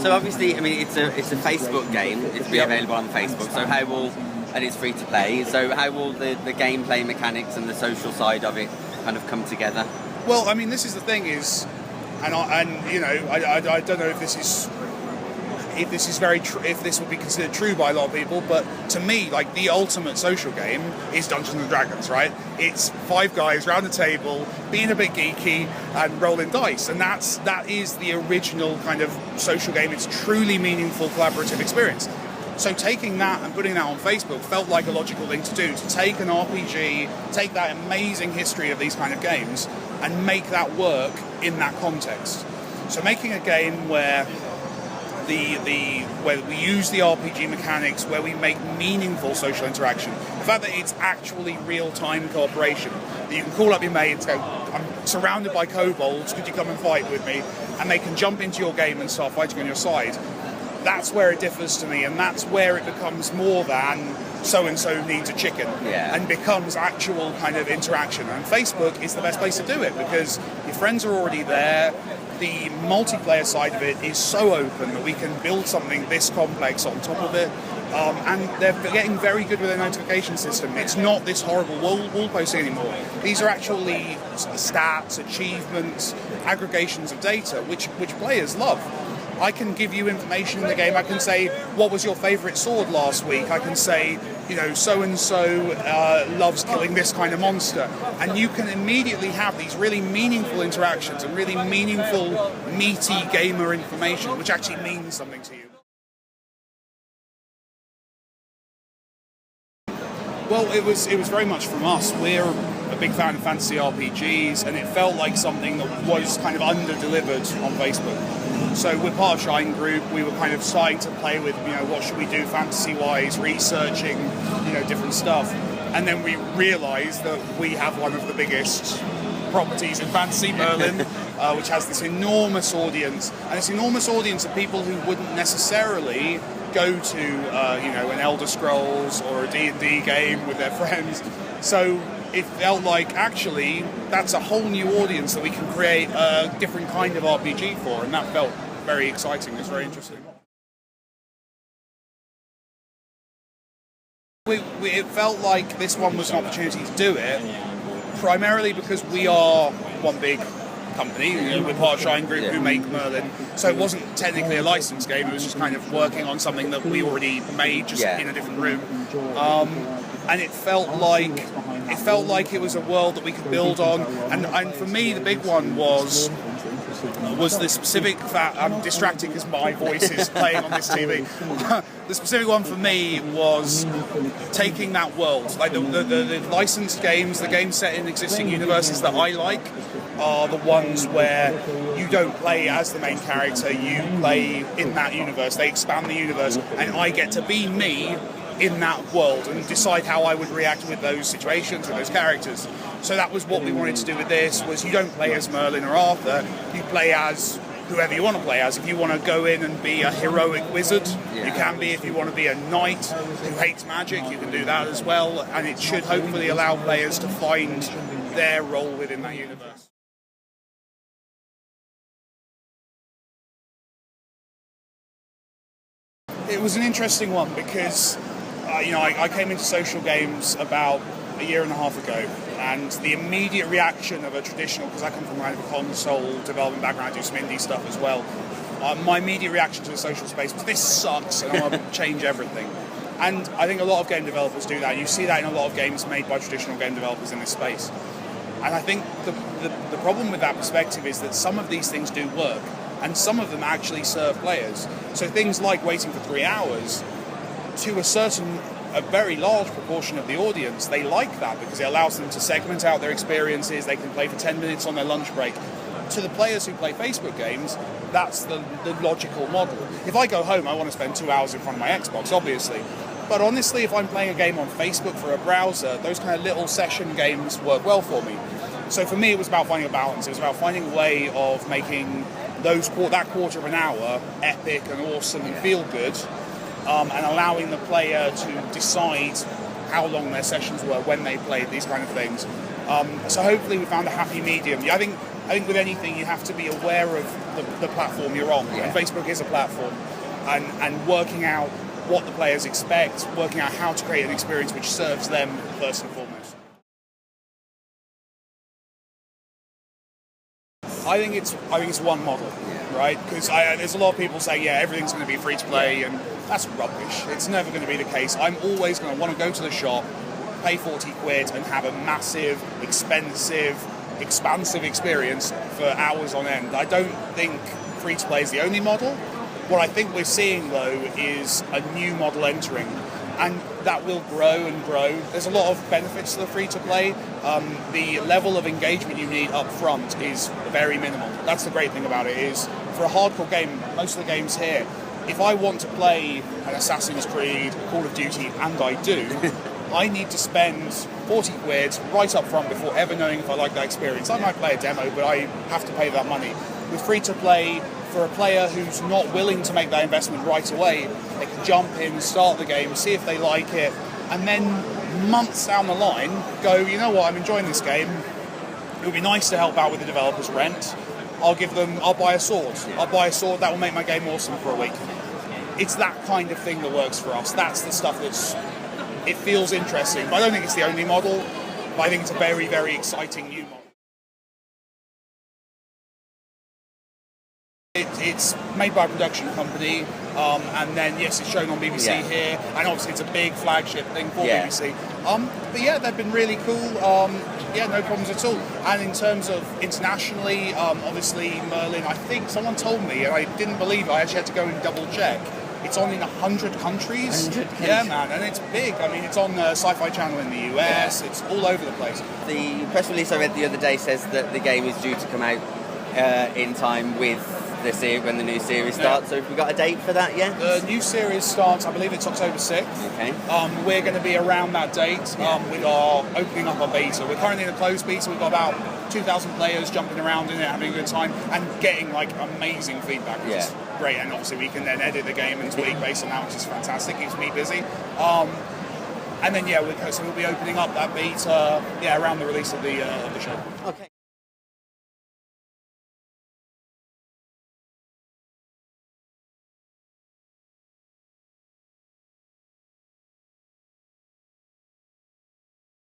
So obviously, I mean, it's a Facebook game. It's be available on Facebook. So and it's free to play. So how will the gameplay mechanics and the social side of it kind of come together? Well, I mean, this is the thing is, I don't know if this is if this would be considered true by a lot of people, but to me, like, the ultimate social game is Dungeons and Dragons, right? It's 5 guys round a table being a bit geeky and rolling dice, and that is the original kind of social game. It's truly meaningful collaborative experience. So taking that and putting that on Facebook felt like a logical thing to do, to take an RPG, take that amazing history of these kind of games and make that work in that context. So making a game where where we use the RPG mechanics, where we make meaningful social interaction. The fact that it's actually real-time cooperation, that you can call up your mates, go, I'm surrounded by kobolds, could you come and fight with me? And they can jump into your game and start fighting on your side. That's where it differs to me, and that's where it becomes more than so-and-so needs a chicken, and becomes actual kind of interaction. And Facebook is the best place to do it, because your friends are already there. The multiplayer side of it is so open that we can build something this complex on top of it. And they're getting very good with their notification system. It's not this horrible wall posting anymore. These are actually stats, achievements, aggregations of data, which players love. I can give you information in the game. I can say, what was your favourite sword last week? I can say, so-and-so loves killing this kind of monster. And you can immediately have these really meaningful interactions and really meaningful, meaty gamer information, which actually means something to you. Well, it was very much from us. We're a big fan of fantasy RPGs, and it felt like something that was kind of under-delivered on Facebook. So we're part of Shine Group. We were kind of starting to play with, what should we do fantasy-wise, researching, different stuff. And then we realised that we have one of the biggest properties in fantasy, Merlin, which has this enormous audience. And this enormous audience of people who wouldn't necessarily go to, an Elder Scrolls or a D&D game with their friends. So it felt like, actually, that's a whole new audience that we can create a different kind of RPG for, and that felt very exciting. It was very interesting. It felt like this one was an opportunity to do it, primarily because we are one big company. We're part of Shine Group, who make Merlin, so it wasn't technically a licensed game. It was just kind of working on something that we already made, just in a different room. And it felt like it was a world that we could build on. And for me, the big one was the specific fact. I'm distracted because my voice is playing on this TV. The specific one for me was taking that world, like the licensed games, the games set in existing universes that I like are the ones where you don't play as the main character, you play in that universe. They expand the universe, and I get to be me in that world and decide how I would react with those situations and those characters. So that was what we wanted to do with this, was you don't play as Merlin or Arthur, you play as whoever you want to play as. If you want to go in and be a heroic wizard, you can be. If you want to be a knight who hates magic, you can do that as well, and it should hopefully allow players to find their role within that universe. It was an interesting one because I came into social games about a year and a half ago, and the immediate reaction of a traditional, because I come from kind of a console development background, I do some indie stuff as well, my immediate reaction to the social space was, this sucks and I want to change everything. And I think a lot of game developers do that. You see that in a lot of games made by traditional game developers in this space. And I think the problem with that perspective is that some of these things do work, and some of them actually serve players. So things like waiting for 3 hours, to a very large proportion of the audience, they like that because it allows them to segment out their experiences. They can play for 10 minutes on their lunch break. To the players who play Facebook games, that's the logical model. If I go home, I want to spend 2 hours in front of my Xbox, obviously. But honestly, if I'm playing a game on Facebook for a browser, those kind of little session games work well for me. So for me, it was about finding a balance. It was about finding a way of making that quarter of an hour epic and awesome and feel good, and allowing the player to decide how long their sessions were, when they played, these kind of things. So hopefully we found a happy medium. I think with anything you have to be aware of the platform you're on, and Facebook is a platform, and working out what the players expect, working out how to create an experience which serves them first and foremost. I think it's one model, right? Because there's a lot of people saying, everything's going to be free to play, and that's rubbish. It's never going to be the case. I'm always going to want to go to the shop, pay 40 quid, and have a massive, expensive, expansive experience for hours on end. I don't think free to play is the only model. What I think we're seeing, though, is a new model entering, and that will grow and grow. There's a lot of benefits to the free-to-play. The level of engagement you need up front is very minimal. That's the great thing about it, is for a hardcore game, most of the games here, if I want to play an Assassin's Creed, Call of Duty, and I do, I need to spend 40 quid right up front before ever knowing if I like that experience. I might play a demo, but I have to pay that money. With free-to-play, for a player who's not willing to make that investment right away, they can jump in, start the game, see if they like it, and then months down the line go, you know what, I'm enjoying this game. It would be nice to help out with the developer's rent. I'll buy a sword. I'll buy a sword, that will make my game awesome for a week. It's that kind of thing that works for us. That's the stuff it feels interesting. But I don't think it's the only model, but I think it's a very, very exciting new model. It's made by a production company, and then yes, it's shown on BBC here, and obviously it's a big flagship thing for BBC. But they've been really cool. No problems at all. And in terms of internationally, obviously Merlin, I think someone told me, and I didn't believe it, I actually had to go and double check. It's on in 100 countries. 100 countries. Yeah, man, and it's big. I mean, it's on the Sci-Fi Channel in the US. It's all over the place. The press release I read the other day says that the game is due to come out in time with when the new series starts. So have we got a date for that yet? The new series starts, I believe it's October 6th. Okay. We're going to be around that date with our opening up our beta. We're currently in a closed beta. We've got about 2,000 players jumping around in it, having a good time, and getting amazing feedback, which is great. And obviously we can then edit the game and tweak based on that, which is fantastic. Keeps me busy. And then we'll be opening up that beta around the release of the show. Okay.